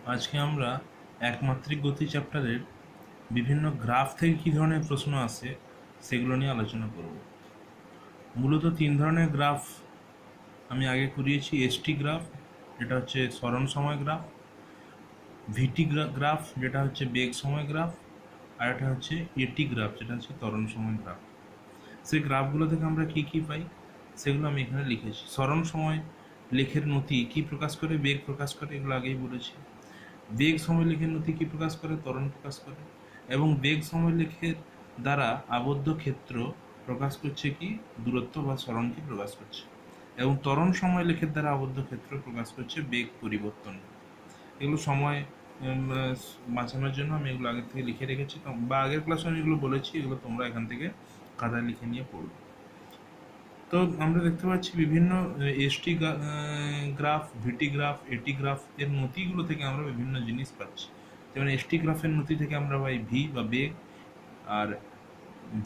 আজকে আমরা একমাত্রিক গতি চ্যাপ্টারের বিভিন্ন গ্রাফ থেকে কী ধরনের প্রশ্ন আসে সেগুলো নিয়ে আলোচনা করব। মূলত তিন ধরনের গ্রাফ আমি আগে করিয়েছি। এসটি গ্রাফ, যেটা হচ্ছে সরণ সময় গ্রাফ; ভিটি গ্রাফ, যেটা হচ্ছে বেগ সময় গ্রাফ; আর একটা হচ্ছে এটি গ্রাফ, যেটা হচ্ছে ত্বরণ সময় গ্রাফ। সেই গ্রাফগুলো থেকে আমরা কী কী পাই সেগুলো আমি এখানে লিখেছি। সরণ সময় লেখের নতি কী প্রকাশ করে? বেগ প্রকাশ করে, এগুলো আগেই বলেছি। বেগ সময়লেখের নতি কী প্রকাশ করে? ত্বরণ প্রকাশ করে। এবং বেগ সময়লেখের দ্বারা আবদ্ধ ক্ষেত্র প্রকাশ করছে কি? দূরত্ব বা সরণকে প্রকাশ করছে। এবং ত্বরণ সময়লেখের দ্বারা আবদ্ধ ক্ষেত্র প্রকাশ করছে বেগ পরিবর্তন। এগুলো সময় বাঁচানোর জন্য আমি এগুলো আগের থেকে লিখে রেখেছি, বা আগের ক্লাসে আমি এগুলো বলেছি। এগুলো তোমরা এখান থেকে খাতায় লিখে নিয়ে পড়বে। তো আমরা দেখতে পাচ্ছি বিভিন্ন এসটি গ্রাফ, ভিটি গ্রাফ, এটি গ্রাফ এর নতিগুলো থেকে আমরা বিভিন্ন জিনিস পাচ্ছি। যেমন এসটি গ্রাফের নতি থেকে আমরা পাই ভি বা বেগ, আর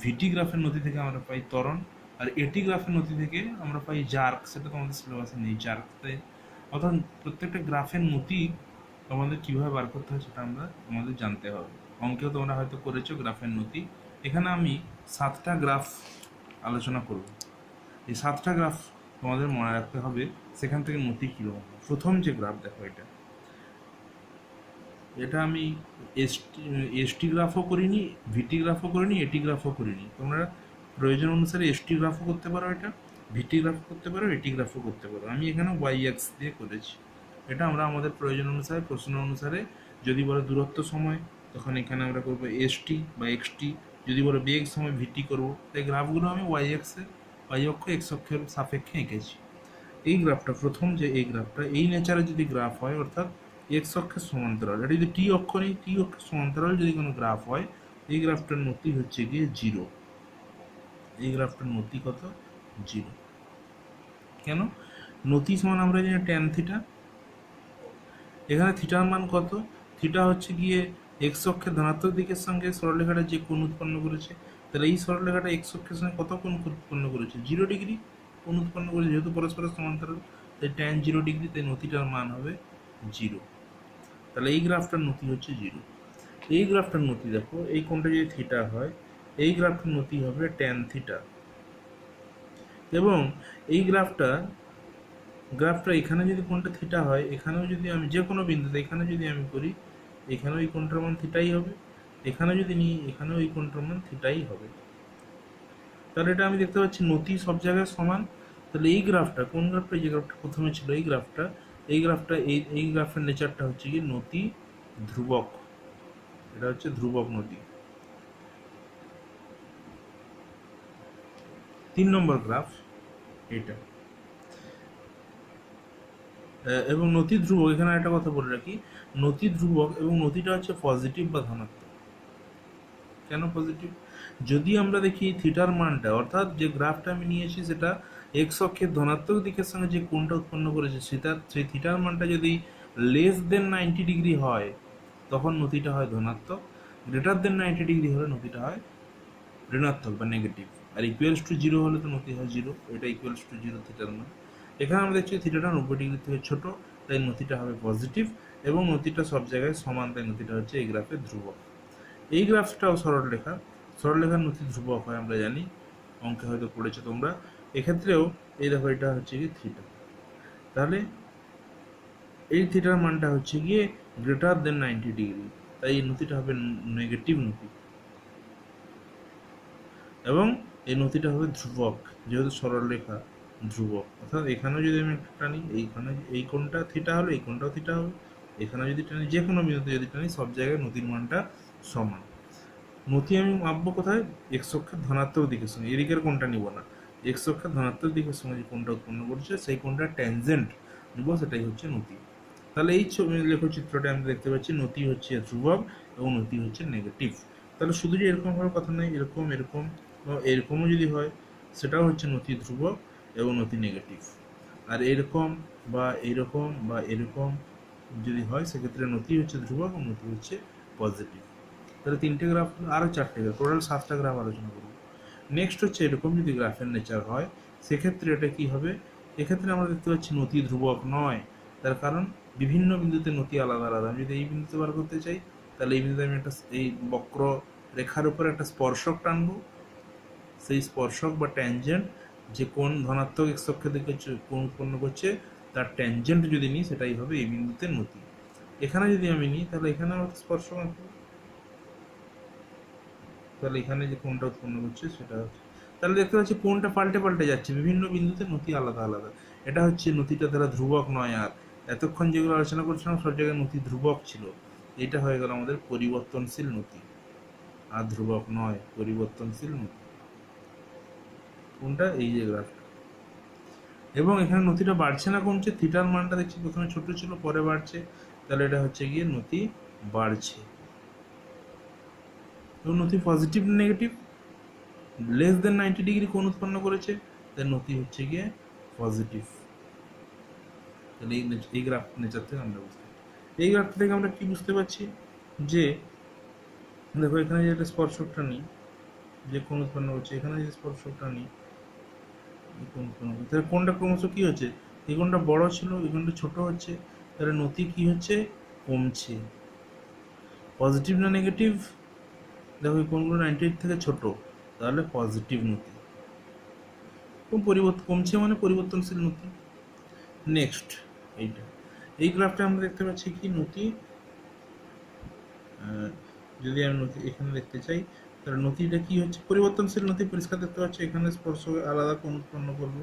ভিটি গ্রাফের নতি থেকে আমরা পাই ত্বরণ, আর এটি গ্রাফের নতি থেকে আমরা পাই জার্ক। সেটা তোমাদের সিলেবাসে নেই, জার্ক। তাই অর্থাৎ প্রত্যেকটা গ্রাফের নতি আমাদের কীভাবে বার করতে হয় সেটা আমাদের জানতে হবে। অঙ্কেও তোমরা হয়তো করেছো গ্রাফের নতি। এখানে আমি 7টা গ্রাফ আলোচনা করব। এই 7টা গ্রাফ তোমাদের মনে রাখতে হবে, সেখান থেকে নতি কীরকম। প্রথম যে গ্রাফ দেখো, এটা আমি এসটি গ্রাফও করিনি, ভিটি গ্রাফও করিনি, এটি গ্রাফও করিনি। তোমরা প্রয়োজন অনুসারে এসটি গ্রাফও করতে পারো, এটা ভিটি গ্রাফও করতে পারো, এটি গ্রাফও করতে পারো। আমি এখানে ওয়াই এক্স দিয়ে করেছি। এটা আমরা আমাদের প্রয়োজন অনুসারে, প্রশ্ন অনুসারে, যদি বলো দূরত্ব সময় তখন এখানে আমরা করবো এসটি বা এক্সটি, যদি বলো বেগ সময় ভিটি করবো। তাই গ্রাফগুলো আমি ওয়াই অক্ষ এক্স অক্ষের সাপেক্ষে এঁকেছি। এই গ্রাফটা, প্রথম যে এই গ্রাফটা, এই নেচারে যদি গ্রাফ হয়, অর্থাৎ এক্স অক্ষের সমান্তরাল, এটা যদি টি অক্ষ নেই, টি অক্ষের সমান্তরাল যদি কোনো গ্রাফ হয়, এই গ্রাফটার নতি হচ্ছে গিয়ে 0। এই গ্রাফটার নতি কত? 0। কেন? নতি সমান আমরা জানি ট্যান থিটা। এখানে থিটার মান কত? থিটা হচ্ছে গিয়ে এক্স অক্ষের ধনাত্মক দিকের সঙ্গে সরলরেখাটা যে কোণ উৎপন্ন করেছে। তাহলে এই সরলরেখাটা এক্স অক্ষের সঙ্গে কত কোণ উৎপন্ন করেছে? 0 ডিগ্রি কোণ উৎপন্ন করেছে, যেহেতু পরস্পরের সমান্তরাল। তাই ট্যান 0 ডিগ্রি, তাই নতিটার মান হবে 0। তাহলে এই গ্রাফটার নতি হচ্ছে 0। এই গ্রাফটার নতি দেখো, এই কোণটা যদি থিটা হয়, এই গ্রাফটার নতি হবে ট্যান থিটা। এবং এই গ্রাফটা এখানে যদি কোণটা থিটা হয়, এখানেও যদি আমি যে কোনো বিন্দুতে এখানে যদি আমি করি, এখানেও এই কোণটার মান থিটাই হবে। এখানে যদি নিই, এখানেও এই কোণটার মান থিটাই হবে। তাহলে এটা আমি দেখতে পাচ্ছি নতি সব জায়গায় সমান। তাহলে এই গ্রাফটা, কোন গ্রাফটা? যে গ্রাফটা প্রথমে ছিল এই গ্রাফটা, এই গ্রাফের নেচারটা হচ্ছে কি নতি ধ্রুবক। এটা হচ্ছে ধ্রুবক নতি। 3 নম্বর গ্রাফ এটা। এবং নতি ধ্রুবক, এখানে একটা কথা বলে রাখি, নতি ধ্রুবক এবং নতিটা হচ্ছে পজিটিভ বা ধনাত্মক। কেন পজিটিভ? যদি আমরা দেখি থিটার মানটা, অর্থাৎ যে গ্রাফটা আমি নিয়েছি সেটা এক্স অক্ষের ধনাত্মক দিকের সঙ্গে যে কোণটা উৎপন্ন করেছে, সেই থিটার মানটা যদি লেস দেন 90 ডিগ্রি হয়, তখন নতিটা হয় ধনাত্মক। গ্রেটার দেন 90 ডিগ্রি হলে নতিটা হয় ঋণাত্মক বা নেগেটিভ। আর ইকুয়ালস টু 0 হলে তো নতি হয় 0। এটা ইকুয়ালস টু 0 থিটার মান। এখানে আমরা দেখছি থিটাটা 90 ডিগ্রি থেকে ছোট, তাই নতিটা হবে পজিটিভ। এবং নতিটা সব জায়গায় সমান, তাই নতিটা হচ্ছে এই গ্রাফের ধ্রুবক। এই গ্রাফটাও সরলরেখার নতি ধ্রুবক হয়, আমরা জানি, অঙ্কে হয়তো পড়েছো তোমরা। এক্ষেত্রেও এই দেখো, এটা হচ্ছে কি থিটা। তাহলে এই থিটার মানটা হচ্ছে গিয়ে গ্রেটার দেন 90 ডিগ্রি, তাই এই নতিটা হবে নেগেটিভ নতি। এবং এই নতিটা হবে ধ্রুবক, যেহেতু সরলরেখা ধ্রুবক। অর্থাৎ এখানেও যদি আমি একটা টানি, এইখানে এই কোণটা থিটা হলে এই কোণটাও থিটা হবে। এখানে যদি টানি, যে কোনো বিন্দুতে যদি টানি, সব জায়গায় নতির মানটা সমান। নতি আমি মাপবো কোথায়? এক্স অক্ষের ধনাত্মক দিকের সঙ্গে, এদিকের কোণটা নিব না। এক্স অক্ষের ধনাত্মক দিকের সঙ্গে যে কোণটা উৎপন্ন করছে, সেই কোণটা ট্যানজেন্ট নিব, সেটাই হচ্ছে নতি। তাহলে এই লেখচিত্রটা আমরা দেখতে পাচ্ছি, নতি হচ্ছে ধ্রুবক এবং নতি হচ্ছে নেগেটিভ। তাহলে শুধু যে এরকম হওয়ার কথা নয়, এরকম এরকম বা এরকমও যদি হয়, সেটাও হচ্ছে নতি ধ্রুবক এবং নতি নেগেটিভ। আর এরকম বা এরকম বা এরকম যদি হয়, সেক্ষেত্রে নতি হচ্ছে ধ্রুবক এবং নতি হচ্ছে পজিটিভ। তাহলে 3টে গ্রাফ, আরও 4টে গ্রাফ, টোটাল 7টা গ্রাফ আলোচনা করব। নেক্সট হচ্ছে এরকম যদি গ্রাফের নেচার হয়, সেক্ষেত্রে এটা কি হবে? এক্ষেত্রে আমরা দেখতে পাচ্ছি নতি ধ্রুবক নয়। তার কারণ বিভিন্ন বিন্দুতে নতি আলাদা আলাদা। আমি যদি এই বিন্দুতে বার করতে চাই, তাহলে এই বিন্দুতে আমি একটা এই বক্র রেখার উপর একটা স্পর্শক টানবো। সেই স্পর্শক বা ট্যানজেন্ট যে কোণ ধনাত্মক এক্স অক্ষের দিকে কোণ উৎপন্ন করছে, তার ট্যানজেন্ট যদি নিই, সেটাই হবে এই বিন্দুতে নতি। এখানে যদি আমি নিই, তাহলে এখানে আমার স্পর্শক আঁকবো, তাহলে এখানে যে কোণটা উৎপন্ন করছে সেটা হচ্ছে, তাহলে দেখতে পাচ্ছি কোণটা পাল্টে পাল্টে যাচ্ছে, বিভিন্ন বিন্দুতে নতি আলাদা আলাদা। এটা হচ্ছে নতিটা তারা ধ্রুবক নয়। আর এতক্ষণ যেগুলো আলোচনা করছিলাম সব জায়গায় নতি ধ্রুবক ছিল। এটা হয়ে গেল আমাদের পরিবর্তনশীল নতি, আর ধ্রুবক নয়, পরিবর্তনশীল নতি। কোনটা? এই যে গ্রাফটা। এবং এখানে নতিটা বাড়ছে না কমছে? থিটার মানটা দেখছি প্রথমে ছোট ছিল, পরে বাড়ছে, তাহলে এটা হচ্ছে গিয়ে নতি বাড়ছে। এবং নতি positive negative, less than 90 degree কোণ উৎপন্ন করেছে, তাই নতি হচ্ছে গিয়ে পজিটিভ। তাহলে এই গ্রাফ নেচার থেকে আমরা বুঝতে পারি। এই গ্রাফ থেকে আমরা কি বুঝতে পারছি, যে দেখো এখানে যে একটা স্পর্শকটা নিই, যে কোণ উৎপন্ন করছে, এখানে যে স্পর্শকটা নিই, তাহলে কোণটা ক্রমশ কি হচ্ছে, এই কোণটা বড় ছিল, এই কোণটা ছোট হচ্ছে, তাহলে নতি কি হচ্ছে, কমছে। পজিটিভ না নেগেটিভ? দেখো এই কোণগুলো 98 থেকে ছোট, তাহলে পজিটিভ নতি। কমছে মানে পরিবর্তনশীল নতি। নেক্সট এইটা, এই গ্রাফটা আমরা দেখতে পাচ্ছি কি নতি, যদি আমি নতি এখানে দেখতে চাই, তাহলে নতিটা কি হচ্ছে, পরিবর্তনশীল নতি। পরিষ্কার দেখতে পাচ্ছি এখানে স্পর্শক আলাদা কোণ উৎপন্ন করবে,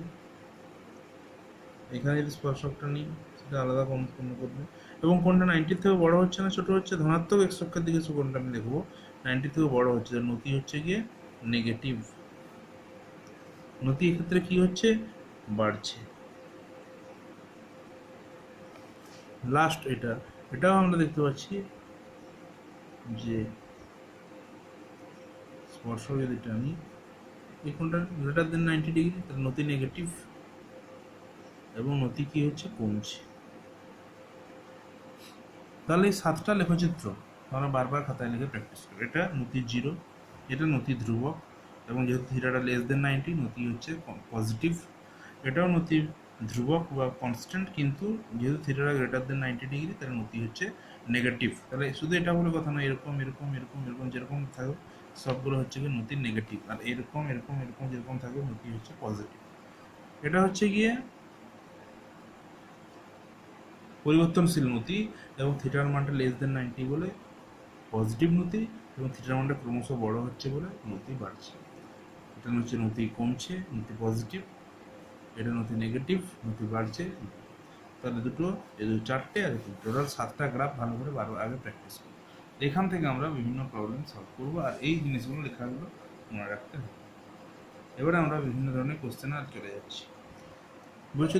এখানে যদি স্পর্শকটা নিই সেটা আলাদা কোণ উৎপন্ন করবে। এবং কোণটা 90 থেকে বড় হচ্ছে না ছোট হচ্ছে? ধনাত্মক এক্স অক্ষের দিকে কোণটা আমি দেখবো 90 থেকে বড় হচ্ছে, নতি হচ্ছে গিয়ে নেগেটিভ। নতি এক্ষেত্রে কি হচ্ছে, বাড়ছে। লাস্ট এটাও আমরা দেখতে পাচ্ছি যে স্পর্শক যদি টানি, এই কোণটা গ্রেটার দেন 90 ডিগ্রি, তাহলে নতি নেগেটিভ এবং নতি কি হচ্ছে, কমছে। তাহলে এই 7টা লেখচিত্র আমরা বারবার খাতায় লিখে প্র্যাকটিস করি। এটা নতি 0, এটা নতি ধ্রুবক, এবং যেহেতু থিটাটা লেস দেন 90, নতি হচ্ছে পজিটিভ। এটাও নতি ধ্রুবক বা কনস্ট্যান্ট, কিন্তু যেহেতু থিটাটা গ্রেটার দেন 90 ডিগ্রি, তাহলে নতি হচ্ছে নেগেটিভ। তাহলে শুধু এটা বলে কথা নয়, এরকম এরকম এরকম এরকম যেরকম থাকবে সবগুলো হচ্ছে গিয়ে নতি নেগেটিভ, আর এরকম এরকম এরকম যেরকম থাকবে নতি হচ্ছে পজিটিভ। এটা হচ্ছে গিয়ে পরিবর্তনশীল নতি, এবং থিটার মানটা লেস দেন 90 বলে পজিটিভ নতি, এবং থিটার মানটা ক্রমশ বড় হচ্ছে বলে নতি বাড়ছে। এটা হচ্ছে নতি কমছে, নতি পজিটিভ, এটা নতি নেগেটিভ, নতি বাড়ছে। তাহলে দুটো, এই 4টে আর টোটাল 7টা গ্রাফ ভালো করে আগে প্র্যাকটিস করবো। এখান থেকে আমরা বিভিন্ন প্রবলেম সলভ করবো, আর এই জিনিসগুলো লেখাগুলো মনে রাখতে হবে। এবারে আমরা বিভিন্ন ধরনের কোশ্চেন আর চলে যাচ্ছি। বলছে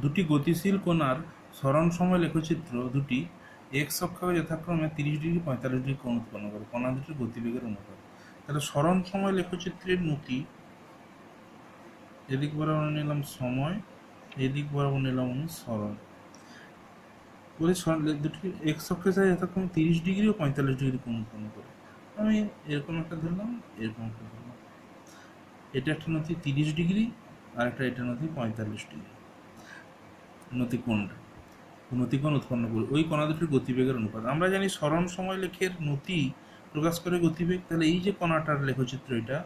দুটি গতিশীল কণার সরণ সময় লেখচিত্র দুটি এক্স অক্ষে যথাক্রমে 30 ডিগ্রি 45 ডিগ্রি কোণ উৎপন্ন করে, কণা দুটির গতিবেগের অনুপাত। তাহলে সরণ সময় লেখচিত্রের নতি, এদিক বরাবর নিলাম সময়, এদিক বরাবর নিলাম সরণ। বলে দুটি এক্স অক্ষের সাথে যথাক্রমে 30 ডিগ্রি ও 45 ডিগ্রি কোণ উৎপন্ন করে। আমি এরকম একটা ধরলাম, এরকম একটা ধরলাম। এটা একটা নতি 30 ডিগ্রি, আর একটা এটা নতি 45 ডিগ্রি। নতিকোণ উৎপন্ন করে ওই কণা দুটির গতিবেগের অনুপাত। আমরা জানি সরণ সময় লেখের নতি প্রকাশ করে গতিবেগ। তাহলে এই যে কণাটার লেখচিত্র, এটা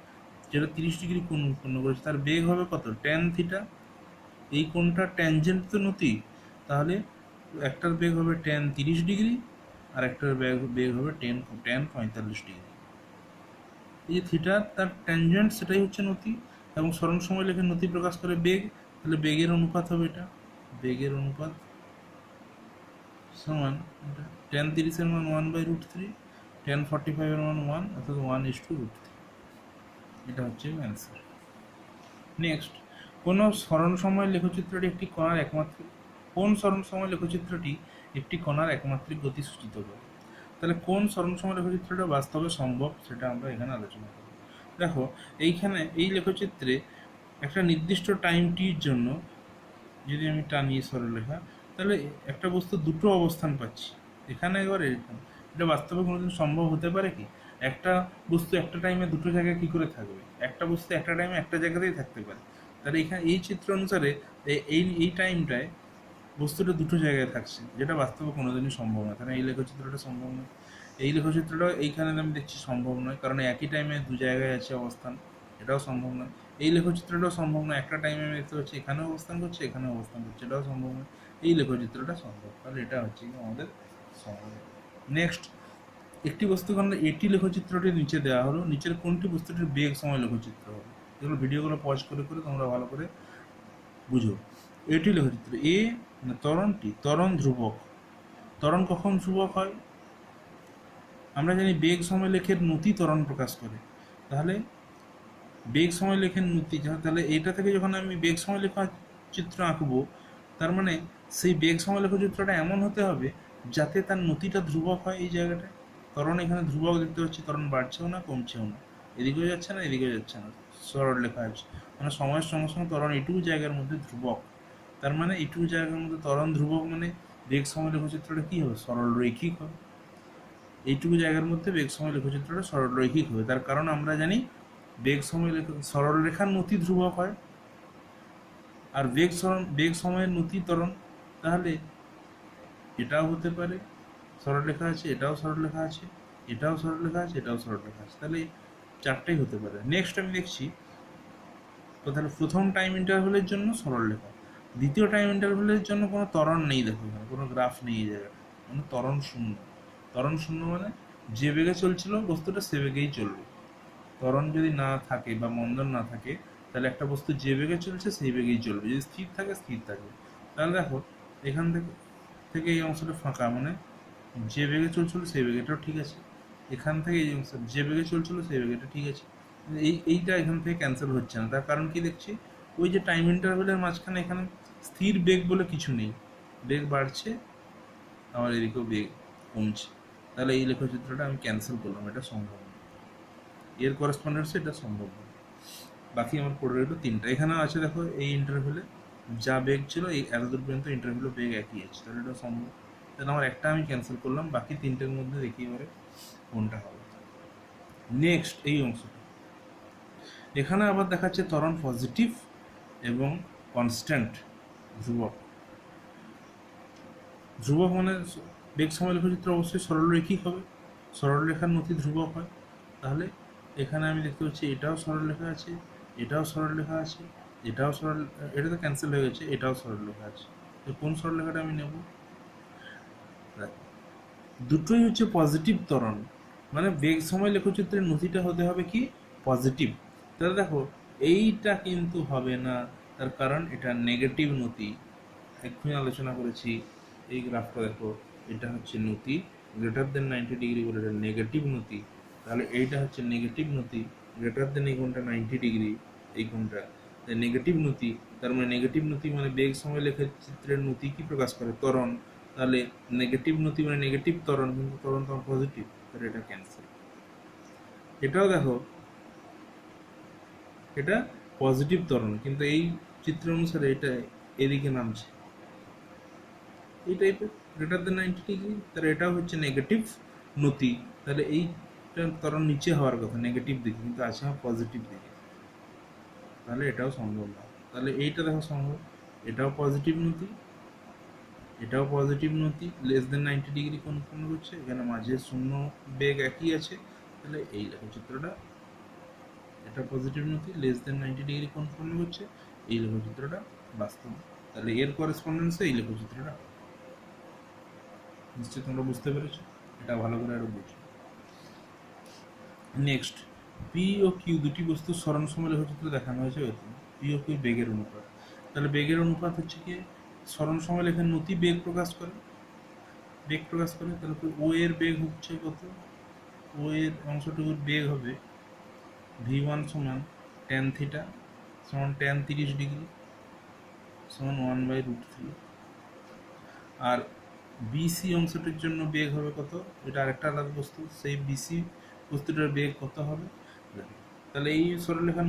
যেটা 30 ডিগ্রি কোণ উৎপন্ন করেছে, তার বেগ হবে কত, ট্যান থিটা। এই কোণটা ট্যানজেন্ট তো নতি, তাহলে একটার বেগ হবে ট্যান 30 ডিগ্রি, আর একটার বেগ হবে ট্যান 45 ডিগ্রি। এই যে থিটা তার ট্যানজেন্ট, সেটাই হচ্ছে নতি, এবং সরণ সময় লেখে নতি প্রকাশ করে বেগ। তাহলে বেগের অনুপাত হবে এটা, বেগের অনুপাত সমান ট্যান 30-এর মান 1/√3, ট্যান 45-এর মান 1, অর্থাৎ 1:√3। এটা হচ্ছে অ্যান্সার। নেক্সট, কোন সরণ সময় লেখচিত্রটি একটি কণার একমাত্রিক গতি সূচিত করে। তাহলে কোন সরণ সময় লেখচিত্রটা বাস্তবে সম্ভব, সেটা আমরা এখানে আলোচনা করব। দেখো এইখানে এই লেখচিত্রে একটা নির্দিষ্ট টাইম টির জন্য যদি আমি টানি সরলরেখা, তাহলে একটা বস্তু দুটো অবস্থান পাচ্ছি এখানে। এবার এরকম, এটা বাস্তবে কোনোদিন সম্ভব হতে পারে কি? একটা বস্তু একটা টাইমে দুটো জায়গায় কি করে থাকবে? একটা বস্তু একটা টাইমে একটা জায়গাতেই থাকতে পারে। তাহলে এখানে এই চিত্র অনুসারে এই টাইমটায় বস্তুটা দুটো জায়গায় থাকছে, যেটা বাস্তবে কোনোদিনই সম্ভব নয়। কারণ এই লেখচিত্রটা সম্ভব নয়, এই লেখচিত্রটা এইখানে আমি দেখছি সম্ভব নয়, কারণ একই টাইমে দু জায়গায় আছে অবস্থান, এটাও সম্ভব নয়। এই লেখচিত্রটাও সম্ভব নয়, একটা টাইমে আমি দেখতে পাচ্ছি এখানেও অবস্থান করছে, এখানেও অবস্থান করছে, এটাও সম্ভব নয়। এই লেখচিত্রটা সম্ভব, তাহলে এটা হচ্ছে কি আমাদের সম্ভব। নেক্সট, একটি বস্তুখণ্ডে এটি লেখচিত্রটি নিচে দেওয়া হলো, নিচের কোনটি বস্তুটির বেগ সময় লেখচিত্র হবে? এগুলো ভিডিওগুলো পজ করে করে তোমরা ভালো করে বুঝো। এটি লেখচিত্র এ মানে ত্বরণটি, ত্বরণ ধ্রুবক। ত্বরণ কখন ধ্রুবক হয়? আমরা জানি বেগ সময় লেখের নতি ত্বরণ প্রকাশ করে। তাহলে বেগ সময় লেখের নতি, তাহলে এটা থেকে যখন আমি বেগ সময় লেখা চিত্র আঁকবো, তার মানে সেই বেগ সময় লেখ চিত্রটা এমন হতে হবে যাতে তার নতিটা ধ্রুবক হয়। এই জায়গাটায় ত্বরণ এখানে ধ্রুবক দেখতে পাচ্ছি, ত্বরণ বাড়ছেও না কমছেও না, এদিকেও যাচ্ছে না এদিকেও যাচ্ছে না, সরল লেখা আছে। মানে সময়ের সঙ্গে সঙ্গে ত্বরণ এটুকু জায়গার মধ্যে ধ্রুবক। তার মানে এটুকু জায়গার মধ্যে ত্বরণ ধ্রুবক, মানে বেগ সময় লেখচিত্রটা কী হবে? সরল রৈখিক হবে। এইটুকু জায়গার মধ্যে বেগ সময় লেখচিত্রটা সরল রৈখিক হবে। তার কারণ আমরা জানি বেগ সময় সরল রেখার নতি ধ্রুবক হয়, আর বেগ সময়ের নতি ত্বরণ। তাহলে এটাও হতে পারে সরলরেখা আছে, এটাও সরলরেখা আছে, এটাও সরলরেখা আছে, এটাও সরলরেখা আছে, তাহলে চারটেই হতে পারে। নেক্সট আমি দেখছি তো, তাহলে প্রথম টাইম ইন্টারভেলের জন্য সরলরেখা, দ্বিতীয় টাইম ইন্টারভেলের জন্য কোনো ত্বরণ নেই, দেখো এখানে কোনো গ্রাফ নেই এই জায়গাটা, মানে ত্বরণ শূন্য। ত্বরণ শূন্য মানে যে বেগে চলছিল বস্তুটা সে বেগেই চলবে। ত্বরণ যদি না থাকে বা মন্দন না থাকে, তাহলে একটা বস্তু যে বেগে চলছে সেই বেগেই চলবে, যদি স্থির থাকে স্থির থাকবে। তাহলে দেখো এখান থেকে থেকে এই অংশটা ফাঁকা, মানে যে বেগে চলছিল সেই বেগেটাও ঠিক আছে, এখান থেকে এই অংশ যে বেগে চলছিল সেই বেগেটা ঠিক আছে। এইটা এখান থেকে ক্যান্সেল হচ্ছে না, তার কারণ কি দেখছি, ওই যে টাইম ইন্টারভেলের মাঝখানে এখানে স্থির বেগ বলে কিছু নেই, বেগ বাড়ছে আমার এদিকেও বেগ কমছে, তাহলে এই লেখচিত্রটা আমি ক্যান্সেল করলাম, এটা সম্ভব না, এর করেসপন্ডেন্সে এটা সম্ভব না। বাকি আমার পড়ে রইল তিনটা, এখানেও আছে দেখো এই ইন্টারভেলে যা বেগ ছিল এই এতদূর পর্যন্ত ইন্টারভেলে বেগ একই আছে, তাহলে এটা সম্ভব। তাহলে আমার একটা আমি ক্যান্সেল করলাম, বাকি তিনটের মধ্যে দেখি এবারে কোনটা হবে। নেক্সট এই অংশটা, এখানে আবার দেখাচ্ছে ত্বরণ পজিটিভ এবং কনস্ট্যান্ট ধ্রুবক। ধ্রুবক মানে বেগ সময় লেখচিত্র অবশ্যই সরলরৈখিক হবে, সরলরেখার নতি ধ্রুবক হয়। তাহলে এখানে আমি দেখতে পাচ্ছি এটাও সরলরেখা আছে, এটাও সরলরেখা আছে, এটাও সরল, এটা তো ক্যান্সেল হয়ে গেছে, এটাও সরলরেখা আছে। তো কোন সরলরেখাটা আমি নেব? দুটোই হচ্ছে পজিটিভ ত্বরণ, মানে বেগ সময় লেখচিত্রের নতিটা হতে হবে কি পজিটিভ। তাহলে দেখো এইটা কিন্তু হবে না, তার কারণ এটা নেগেটিভ নতি। এক্ষুনি আলোচনা করেছি, এই গ্রাফটা দেখো, এটা হচ্ছে নতি গ্রেটার দেন 90 ডিগ্রি বলে এটা নেগেটিভ নতি, তাহলে এইটা হচ্ছে নেগেটিভ নতি গ্রেটার দেন এই কোণটা 90 ডিগ্রি, এই কোণটা নেগেটিভ নতি। তার মানে নেগেটিভ নতি মানে বেগ সময় লেখচিত্রের নতি কি প্রকাশ করে? ত্বরণ। তাহলে নেগেটিভ নতি মানে নেগেটিভ ত্বরণ, কিন্তু ত্বরণ তো পজিটিভ, তাহলে এটা ক্যান্সেল। এটাও দেখো এটা পজিটিভ ত্বরণ, কিন্তু এই চিত্র অনুসারে এটা এদিকে নামছে এই টাইপের গ্রেটার দেন 90 ডিগ্রি, তাহলে এটাও হচ্ছে নেগেটিভ নতি, তাহলে এইটা ত্বরণ নিচে হওয়ার কথা নেগেটিভ দিকে, কিন্তু আছে আমার পজিটিভ দিকে, তাহলে এটাও সম্ভব না। তাহলে এইটা দেখো সম্ভব, এটাও পজিটিভ নতি, এটাও পজিটিভ নতি, লেস দেন 90 ডিগ্রি কোণ উৎপন্ন করছে, এখানে মাঝে শূন্য বেগ একই আছে, তাহলে এই লেখচিত্রটা এটা পজিটিভ নতি লেস দেন 90 ডিগ্রি কোণ উৎপন্ন করছে, এই লেখচিত্রটা বাস্তব, তাহলে এর করেসপন্ডেন্সে এই লেখচিত্রটা। নিশ্চয়ই তোমরা বুঝতে পেরেছো, এটা ভালো করে আরো বুঝো। নেক্সট, পি ও কিউ দুটি বস্তুর সরণ সময় লেখচিত্র দেখানো হয়েছে এরকম, পি ও কিউ বেগের অনুপাত। তাহলে বেগের অনুপাত হচ্ছে কি সরণ সময় লেখার নতি বেগ প্রকাশ করে, বেগ প্রকাশ করে। তাহলে ও এর বেগ হচ্ছে কত? ও এর অংশটুকুর বেগ হবে v1 সমান ট্যান থিটা সমান ট্যান 30 ডিগ্রি সমান 1/√3। আর বিসি অংশটির জন্য বেগ হবে কত? এটা আরেকটা আলাদা বস্তু, সেই বিসি বস্তুটার বেগ কত হবে? তাহলে এই সরলরেখার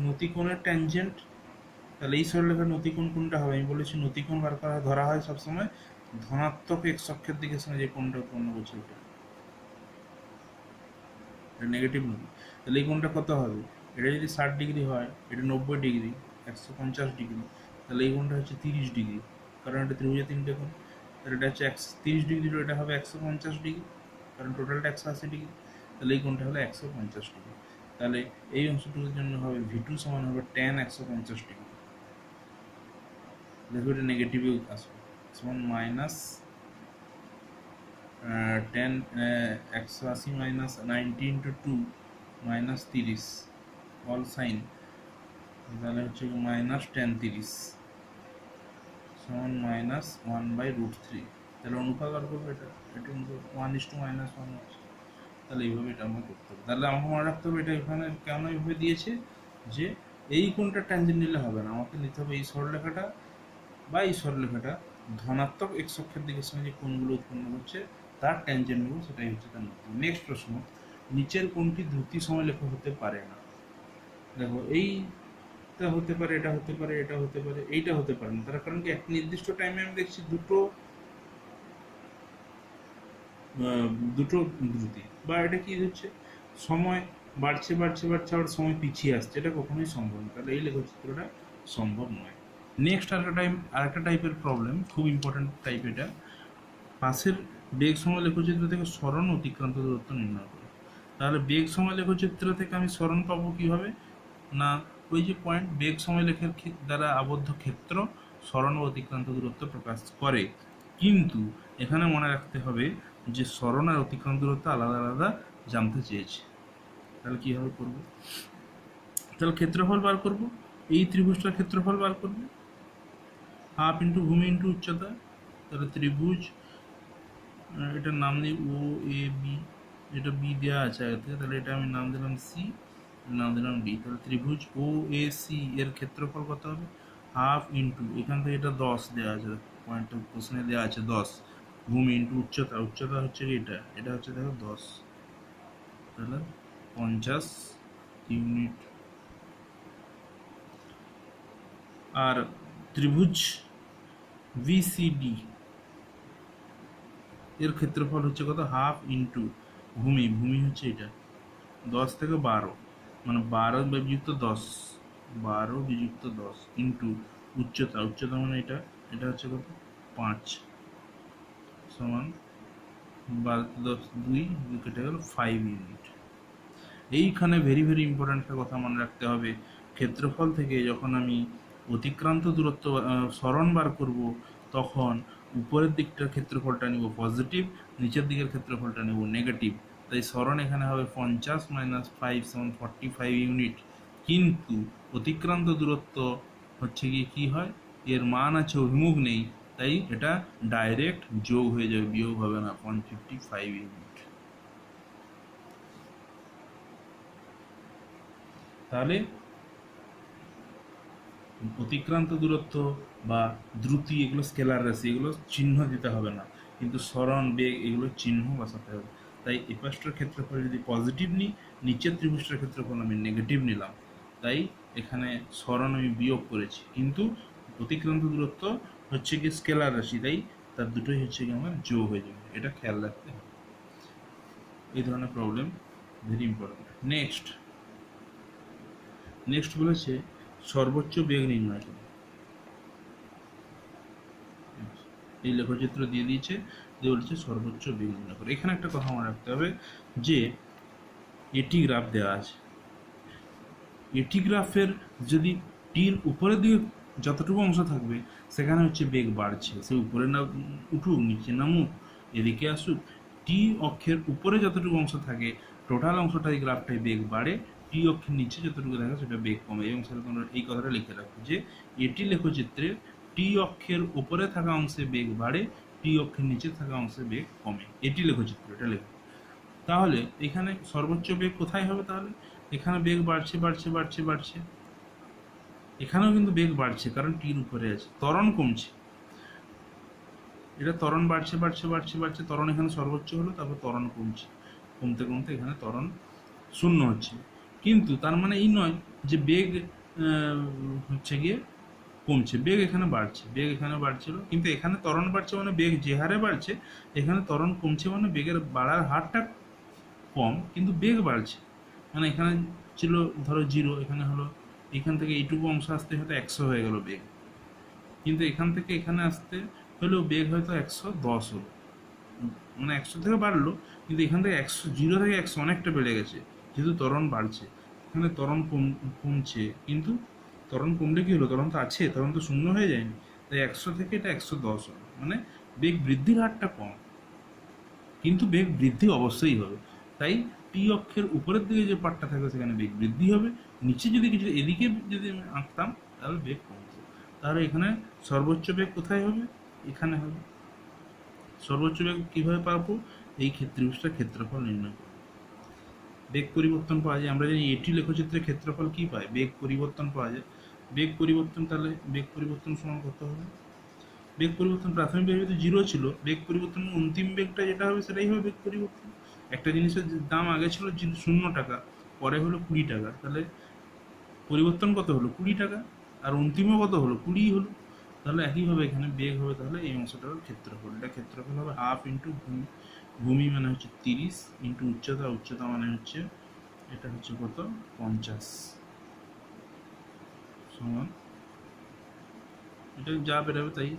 নতি কোণের ট্যানজেন্ট, তাহলে এই সরলরেখার নতিকোণ কোনটা হবে? আমি বলেছি নতিকোণ বার করা ধরা হয় সবসময় ধনাত্মক এক্স অক্ষের দিকে সঙ্গে যে কোণটা উৎপন্ন করছে ওটা, এটা নেগেটিভ নতি। তাহলে এই কোণটা কত হবে? এটা যদি 60 ডিগ্রি হয়, এটা 90 ডিগ্রি, 150 ডিগ্রি, তাহলে এই কোণটা হচ্ছে 30 ডিগ্রি। কারণ এটা ত্রিভুজের 3টে কোণ। তাহলে এটা হচ্ছে 30 ডিগ্রি, এটা হবে 150 ডিগ্রি, কারণ টোটালটা 180 ডিগ্রি। তাহলে এই কোণটা হলো 150 ডিগ্রি। তাহলে এই অংশটুকুর জন্য হবে V2 সমান হবে tan 150 ডিগ্রি। দেখো এটা নেগেটিভেও আসবে, সমান minus ten 180 minus 90 into 2 minus 30 all sine, তাহলে হচ্ছে মাইনাস tan 30 সমান মাইনাস 1/√3। তাহলে অনুপাত বার করবো, এটা 1:-1 হচ্ছে। তাহলে এইভাবে এটা আমরা করতে হবে। তাহলে আমাকে মনে রাখতে হবে এটা এখানে কেন এইভাবে দিয়েছে, যে এই কোণটা ট্যানজেন্ট নিলে হবে না, আমাকে নিতে হবে এই সরলরেখাটা বা এই সরলরেখাটা ধনাত্মক এক্স অক্ষের দিকের সঙ্গে যে কোণগুলো উৎপন্ন করছে তার ট্যানজেন্ট নেব, সেটাই হচ্ছে তার মধ্যে। নেক্সট প্রশ্ন, নিচের কোণটি ধ্রুতি সমলেখ হতে পারে না। দেখো এইটা হতে পারে, এটা হতে পারে, এটা হতে পারে, এইটা হতে পারে না। তার কারণ কি, এক নির্দিষ্ট টাইমে আমি দেখছি দুটো ধ্রুতি, বা এটা কি হচ্ছে সময় বাড়ছে বাড়ছে বাড়ছে আবার সময় পিছিয়ে আসছে, এটা কখনোই সম্ভব না। তাহলে এই লেখচিত্রটা সম্ভব নয়। নেক্সট আরেকটা টাইপের প্রবলেম, খুব ইম্পর্টেন্ট টাইপ এটা। পাশের বেগ সময় লেখচিত্র থেকে সরণ অতিক্রান্ত দূরত্ব নির্ণয় করে। তাহলে বেগ সময় লেখচিত্র থেকে আমি সরণ পাবো কিভাবে না, ওই যে পয়েন্ট বেগ সময় লেখের দ্বারা আবদ্ধ ক্ষেত্র সরণ ও অতিক্রান্ত দূরত্ব প্রকাশ করে। কিন্তু এখানে মনে রাখতে হবে যে সরণ আর অতিক্রান্ত দূরত্ব আলাদা আলাদা জানতে চেয়েছে। তাহলে কীভাবে করবো, তাহলে ক্ষেত্রফল বার করব, এই ত্রিভুজটার ক্ষেত্রফল বার করব, হাফ ইন্টু ভূমি ইন্টু উচ্চতা। তাহলে ত্রিভুজ, এটার নাম দিই ও এ বি, এটা বি দেওয়া আছে আগে থেকে, তাহলে এটা আমি নাম দিলাম সি, নাম দিলাম ডি। তাহলে ত্রিভুজ ও এ সি এর ক্ষেত্রফল কত হবে, হাফ ইন্টু এখান থেকে এটা 10 দেওয়া আছে, পয়েন্টটা প্রশ্নে দেওয়া আছে 10, ভূমি ইন্টু উচ্চতা, উচ্চতা হচ্ছে এটা হচ্ছে দেখো 10, তাহলে 50 ইউনিট। আর ত্রিভুজ ভিসিডি এর ক্ষেত্রফল হচ্ছে কত, হাফ ইন্টু ভূমি হচ্ছে এটা 10 থেকে 12, মানে 12 বিযুক্ত 10, 12 বিযুক্ত 10 ইন্টু উচ্চতা মানে এটা হচ্ছে কত 5, সমান 12 10 2 কেটে গেল 5 ইউনিট। এইখানে ভেরি ভেরি ইম্পর্ট্যান্ট একটা কথা মনে রাখতে হবে, ক্ষেত্রফল থেকে যখন আমি অতিক্রান্ত দূরত্ব সরণ বার করব, তখন উপরের দিকটার ক্ষেত্রফলটা নিব পজিটিভ, নিচের দিকের ক্ষেত্রফলটা নেব নেগেটিভ। তাই সরণ এখানে হবে 50 মাইনাস 5 সমান 45 ইউনিট। কিন্তু অতিক্রান্ত দূরত্ব হচ্ছে গিয়ে কী হয়, এর মান আছে অভিমুখ নেই, তাই এটা ডাইরেক্ট যোগ হয়ে যাবে, বিয়োগ হবে না, 155 ইউনিট। তাহলে অতিক্রান্ত দূরত্ব বা দ্রুতি এগুলো স্কেলার রাশি, এগুলো চিহ্ন দিতে হবে না, কিন্তু সরণ বেগ এগুলো চিহ্ন বসাতে হবে। তাই এই পাশটার ক্ষেত্রফল যদি পজিটিভ নিই, নিচের ত্রিভুজটার ক্ষেত্রফল আমি নেগেটিভ নিলাম, তাই এখানে সরণ আমি বিয়োগ করেছি, কিন্তু অতিক্রান্ত দূরত্ব হচ্ছে কি স্কেলার রাশি, তাই তার দুটোই হচ্ছে কি আমার যোগ হয়ে যাবে, এটা খেয়াল রাখতে হবে। এই ধরনের প্রবলেম ভেরি ইম্পর্টেন্ট। নেক্সট বলেছে সর্বোচ্চ বেগ নির্ণয় করো। এই লেখচিত্র দিয়ে দিয়েছে, দিয়ে বলছে সর্বোচ্চ বেগ নির্ণয় করো। এখানে একটা কথা মনে রাখতে হবে যে এটি গ্রাফ দেওয়া আছে, এটি গ্রাফের যদি টির উপরের দিকে যতটুকু অংশ থাকবে সেখানে হচ্ছে বেগ বাড়ছে, সে উপরে না উঠুক নিচে নামুক এদিকে আসুক, টি অক্ষের উপরে যতটুকু অংশ থাকে টোটাল অংশটাই গ্রাফটাই বেগ বাড়ে, টি অক্ষের নিচে যতটুকু থাকে সেটা বেগ কমে। এবং সেটা তোমরা এই কথাটা লিখে রাখো যে এটি লেখচিত্রে টি অক্ষের উপরে থাকা অংশে বেগ বাড়ে, টি অক্ষের নিচে থাকা অংশে বেগ কমে, এটি লেখচিত্র, এটা লেখো। তাহলে এখানে সর্বোচ্চ বেগ কোথায় হবে, তাহলে এখানে বেগ বাড়ছে বাড়ছে বাড়ছে বাড়ছে, এখানেও কিন্তু বেগ বাড়ছে কারণ টির উপরে আছে, ত্বরণ কমছে, এটা ত্বরণ বাড়ছে বাড়ছে বাড়ছে বাড়ছে, ত্বরণ এখানে সর্বোচ্চ হলো, তারপর ত্বরণ কমছে, কমতে কমতে এখানে ত্বরণ শূন্য হচ্ছে। কিন্তু তার মানে এই নয় যে বেগ হচ্ছে গিয়ে কমছে, বেগ এখানে বাড়ছিল, কিন্তু এখানে ত্বরণ বাড়ছে মানে বেগ যে হারে বাড়ছে, এখানে ত্বরণ কমছে মানে বেগের বাড়ার হারটা কম কিন্তু বেগ বাড়ছে। মানে এখানে ছিল ধরো 0, এখানে হলো এখান থেকে এইটুকু অংশ আসতে হয়তো 100 হয়ে গেল বেগ, কিন্তু এখান থেকে এখানে আসতে হলেও বেগ হয়তো 110 হলো, মানে 100 থেকে বাড়লো, কিন্তু এখান থেকে 0 থেকে 100 অনেকটা বেড়ে গেছে, যেহেতু ত্বরণ বাড়ছে। এখানে ত্বরণ কমছে, কিন্তু ত্বরণ কমলে কি হলো, ত্বরণ তো আছে, ত্বরণ তো শূন্য হয়ে যায়নি। তাই 100 থেকে এটা 110 হলো, মানে বেগ বৃদ্ধির হারটা কম, কিন্তু বেগ বৃদ্ধি অবশ্যই হবে। তাই টি অক্ষের উপরের দিকে যে পার্টটা থাকবে সেখানে বেগ বৃদ্ধি হবে, নিচে যদি কিছু এদিকে যদি আমি আঁকতাম তাহলে বেগ কমতো। তাহলে এখানে সর্বোচ্চ বেগ কোথায় হবে, এখানে হবে। সর্বোচ্চ বেগ কীভাবে পাবো, এই ত্রিভুজটার ক্ষেত্রফল নির্ণয় করবো। বেগ পরিবর্তন পাওয়া যায়, আমরা জানি এটি লেখচিত্রের ক্ষেত্রফল কী পায়, বেগ পরিবর্তন পাওয়া যায়। বেগ পরিবর্তন, তাহলে বেগ পরিবর্তন সমান কত হবে, বেগ পরিবর্তন প্রাথমিক বেগ যেহেতু 0 ছিল, বেগ পরিবর্তন অন্তিম বেগটা যেটা হবে সেটাই হবে বেগ পরিবর্তন। একটা জিনিসের দাম আগে ছিল 0 টাকা, পরে হলো 20 টাকা, তাহলে পরিবর্তন কত হলো 20 টাকা, আর অন্তিমও কত হলো 20 হলো। তাহলে একইভাবে এখানে বেগ হবে, তাহলে এই অংশটার ক্ষেত্রফল, এটা ক্ষেত্রফল হবে হাফ ইন্টু ভূমি, ভূমি মানে হচ্ছে 30 ইন্টু উচ্চতা, উচ্চতা মানে হচ্ছে এটা হচ্ছে কত 50 সমান, এটা যা বেরোবে তাই,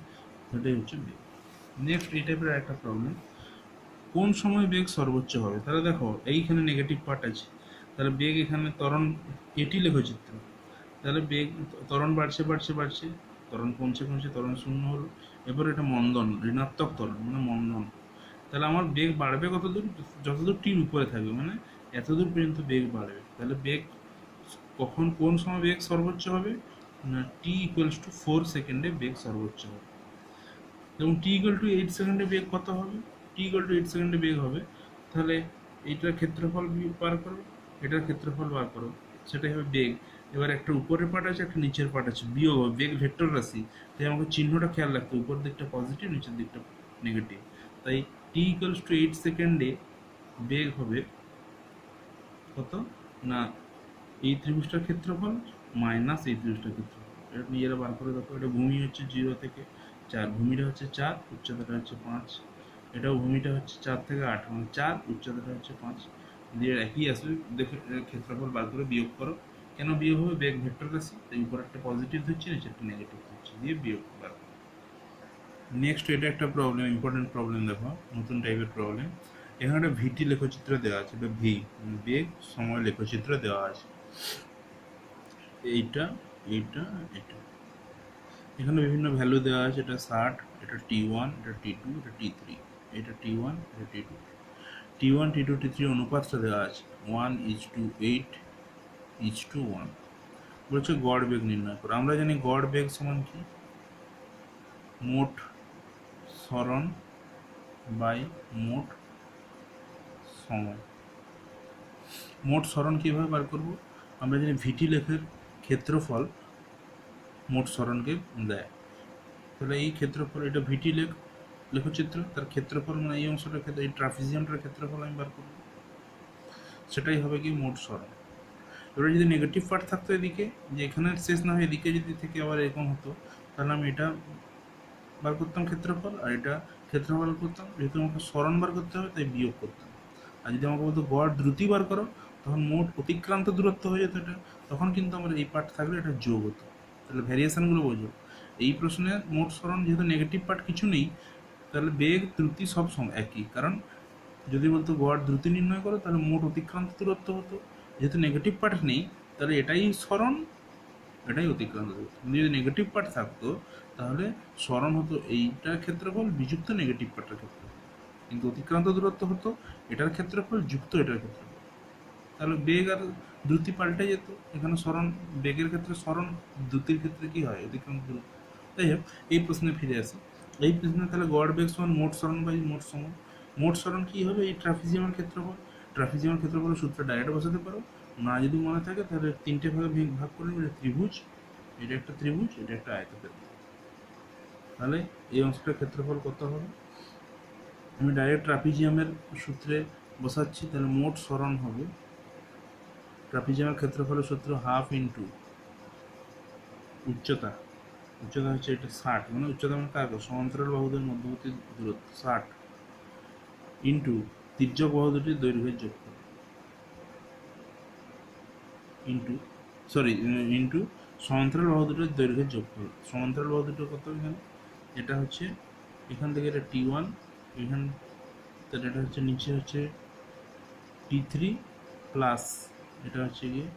এটাই হচ্ছে বেগ। নেক্সট এই টাইপের একটা প্রবলেম, কোন সময় বেগ সর্বোচ্চ হবে। তাহলে দেখো এইখানে নেগেটিভ পার্ট আছে, তাহলে বেগ এখানে ত্বরণ, এটি লেখচিত্র, তাহলে বেগ ত্বরণ বাড়ছে বাড়ছে বাড়ছে, ত্বরণ কমছে কমছে, ত্বরণ শূন্য হলো। এবার এটা মন্দন, ঋণাত্মক ত্বরণ মানে মন্দন। তাহলে আমার বেগ বাড়বে কত দূর, যতদূর টির উপরে থাকবে, মানে এতদূর পর্যন্ত বেগ বাড়বে। তাহলে বেগ কখন, কোন সময় বেগ সর্বোচ্চ হবে না, টি ইকুয়ালস টু 4 সেকেন্ডে বেগ সর্বোচ্চ হবে। এবং টি ইকুয়াল টু 8 সেকেন্ডে বেগ কত হবে, টি ইকুয়াল টু 8 সেকেন্ডে বেগ হবে, তাহলে এইটার ক্ষেত্রফল বার করো, এটার ক্ষেত্রফল বার করো, সেটাই হবে বেগ। এবার একটা উপরের পার্ট আছে, একটা নিচের পার্ট আছে, বিয়োগ হবে, বেগ ভেক্টর রাশি, তাই আমাকে চিহ্নটা খেয়াল রাখতে, উপর দিকটা পজিটিভ, নিচের দিকটা নেগেটিভ। তাই টি ইকুয়ালস টু 8 সেকেন্ডে বেগ হবে কত না, এই ত্রিভুজটার ক্ষেত্রফল মাইনাস এই ত্রিভুজটার ক্ষেত্রফল, এটা নিজেরা বার করে দেখো। এটা ভূমি হচ্ছে 0 থেকে 4, ভূমিটা হচ্ছে 4, উচ্চতাটা হচ্ছে 5, এটাও ভূমিটা হচ্ছে 4 থেকে 8, মানে 4, উচ্চতাটা হচ্ছে 5, দিয়ে একই আসবে। দেখে ক্ষেত্রফল বার করে বিয়োগ করো, কেন বিয়োগ হবে, বেগ ভেক্টর রাশি, তাই উপর একটা পজিটিভ ধরছি, নিচে একটা নেগেটিভ ধরছি, দিয়ে বিয়োগ বার করো। নেক্সট এটা একটা প্রবলেম, ইম্পর্টেন্ট প্রবলেম, দেখো নতুন টাইপের প্রবলেম। এখানে একটা ভিটি লেখচিত্র দেওয়া আছে, এটা ভি বেগ সময় লেখচিত্র দেওয়া আছে, এইটা এইটা এটা, এখানে বিভিন্ন ভ্যালু দেওয়া আছে, এটা 60, এটা T1, এটা T2, এটা T3, এটা T1, এটা T2, T1 T2 T3 অনুপাতটা দেওয়া আছে 1:8:1, বলছে গড় বেগ নির্ণয় করো। আমরা জানি গড় বেগ সমান কি, মোট সরণ বাই মোট সময়। মোট সরণ কীভাবে বার করব, আমরা জানি ভিটি লেখের ক্ষেত্রফল মোট সরণকে দেয়, তাহলে এই ক্ষেত্রফল, এটা ভিটি লেখচিত্র, তার ক্ষেত্রফল মানে এই অংশটার ক্ষেত্রে, এই ট্রাপিজিয়ামটার ক্ষেত্রফল আমি বার করব, সেটাই হবে কি মোট সরণ। এবারে যদি নেগেটিভ পার্ট থাকতো এদিকে, যে এখানে শেষ না হয়ে এদিকে যদি থেকে আবার এরকম হতো, তাহলে আমি এটা বার করতাম ক্ষেত্রফল, আর এটা ক্ষেত্রফল করতাম, যেহেতু আমাকে সরণ বার করতে হবে তাই বিয়োগ করতাম। আর যদি আমাকে বলতো গড় দ্রুতি বার করো, তখন মোট অতিক্রান্ত দূরত্ব হয়ে যেত এটা, তখন কিন্তু আমার এই পার্ট থাকলে এটা যোগ হতো। তাহলে ভ্যারিয়েশনগুলো বোঝো। এই প্রশ্নে মোট সরণ যেহেতু নেগেটিভ পার্ট কিছু নেই, তাহলে বেগ দ্রুতি সব একই, কারণ যদি বলতো গড় দ্রুতি নির্ণয় করো, তাহলে মোট অতিক্রান্ত দূরত্ব হতো, যেহেতু নেগেটিভ পার্ট নেই, তাহলে এটাই সরণ, এটাই অতিক্রান্ত দূরত্ব। যদি নেগেটিভ পার্ট থাকতো তাহলে সরণ হতো এইটার ক্ষেত্রফল বিযুক্ত নেগেটিভ পার্টের ক্ষেত্রফল, কিন্তু অতিক্রান্ত দূরত্ব হতো এটার ক্ষেত্রফল যুক্ত এটার ক্ষেত্রফল, তাহলে বেগ আর দ্রুতি পাল্টে যেত। এখানে সরণ, বেগের ক্ষেত্রে সরণ, দ্রুতির ক্ষেত্রে কি হয় অতিক্রান্ত দূরত্ব। যাই হোক, এই প্রশ্নে ফিরে আসি। এই প্রশ্নে তাহলে গড় বেগ সমান মোট সরণ বাই মোট সময়। মোট সরণ কী হবে, এই ট্রাপিজিয়ামের ক্ষেত্রফল, ট্রাপিজিয়ামের ক্ষেত্রফলের সূত্র ডাইরেক্ট বসাতে পারো, না যদি মনে থাকে তাহলে 3টে ভাগে ভাগ করে নেবে, ত্রিভুজ, এটা একটা ত্রিভুজ, এটা একটা আয়তক্ষেত্র, তাহলে এই অংশটার ক্ষেত্রফল কত হবে, আমি ডাইরেক্ট ট্রাপিজিয়ামের সূত্রে বসাচ্ছি, তাহলে মোট সরণ হবে, ট্রাপিজিয়ামের ক্ষেত্রফলের সূত্র হাফ ইন্টু উচ্চতা, উচ্চতা হচ্ছে এটা 60, মানে উচ্চতা মানে কাগজ, সমান্তরাল বাহুদের মধ্যবর্তী দূরত্ব 60, ইন্টু তির্যক বাহু দুটির দৈর্ঘ্যের যোগফল, ইন্টু সমান্তরাল বাহু দুটোর দৈর্ঘ্যের যোগফল। সমান্তরাল বাহু দুটো কত এখানে? এটা হচ্ছে এখান থেকে এটা T1, এখান তাহলে এটা হচ্ছে নিচে হচ্ছে T3 প্লাস এটা হচ্ছে গিয়ে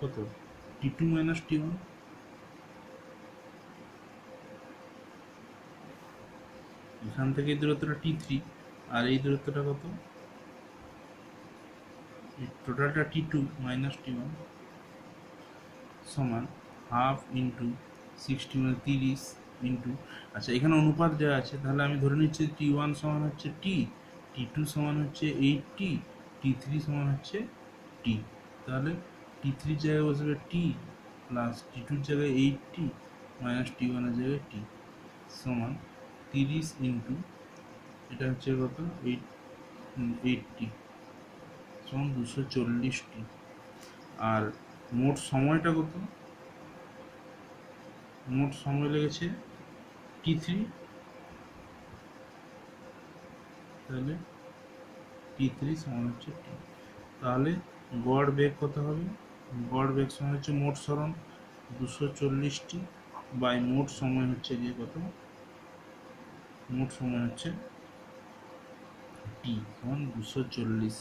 কত T2 মাইনাস T1। এখান থেকে এই দূরত্বটা T3 আর এই দূরত্বটা কত? টোটালটা T2 মাইনাস T1 সমান হাফ ইন্টু 60 মানে 30 ইন্টু, আচ্ছা এখানে অনুপাত দেওয়া আছে, তাহলে আমি ধরে নিচ্ছি T1 সমান হচ্ছে T, T2 সমান হচ্ছে 8T, T3 সমান হচ্ছে T। তাহলে T3 জায়গায় বসবে T প্লাস T2 জায়গায় 8T মাইনাস T1 এর জায়গায় T সমান 30 ইন্টু এটা হচ্ছে কত 8T সমান 240T। আর মোট সময়টা কত? মোট সময় লেগেছে T3, তাহলে T3 সমান হচ্ছে T। তাহলে গড় বেগ কত হবে? গড় বেগ সমান হচ্ছে মোট সরণ 240T বাই মোট সময় হচ্ছে গিয়ে কত? মোট সময় হচ্ছে T সমান 240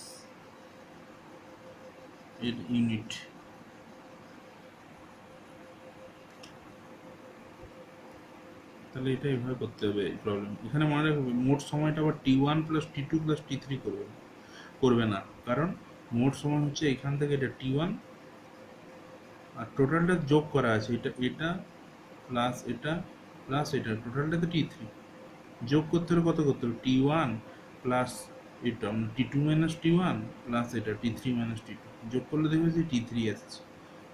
এর ইউনিট। তাহলে এটা এইভাবে করতে হবে এই প্রবলেম। এখানে মনে রাখবে মোট সময়টা আবার T1 plus T2 plus T3 করবে না, কারণ মোট সময় হচ্ছে এখান থেকে এটা T1 আর টোটালটা যোগ করা আছে, এটা এটা প্লাস এটা প্লাস এটা, টোটালটা তো T3 যোগ করতে হলে কত করতে হবে? T1 প্লাস এটা T2 মাইনাস T1 প্লাস এটা T3 মাইনাস T2 যোগ করলে দেখবে যে T3 আসছে।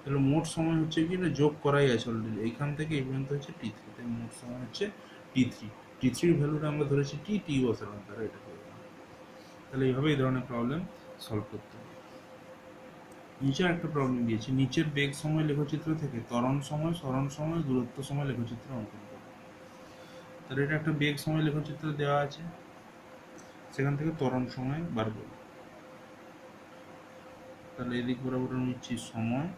তাহলে মোট সময় হচ্ছে কি এটা যোগ করাই আছে অলরেডি, এইখান থেকে এই পর্যন্ত হচ্ছে T3, তাই মোট সময় হচ্ছে T3। T3 ভ্যালুটা আমরা ধরেছি T বসালাম, তাহলে এটা করবো। তাহলে এইভাবে এই ধরনের প্রবলেম সলভ করতে হবে। নিচে একটা প্রবলেম দিয়েছে, নিচের বেগ সময় লেখচিত্র থেকে ত্বরণ সময়, সরণ সময়, দূরত্ব সময় লেখচিত্র অঙ্কন করো। তাহলে এটা একটা বেগ সময় লেখচিত্র দেওয়া আছে, সেখান থেকে ত্বরণ সময় বার করব। তাহলে এদিক বরাবর নিচ্ছি সময়,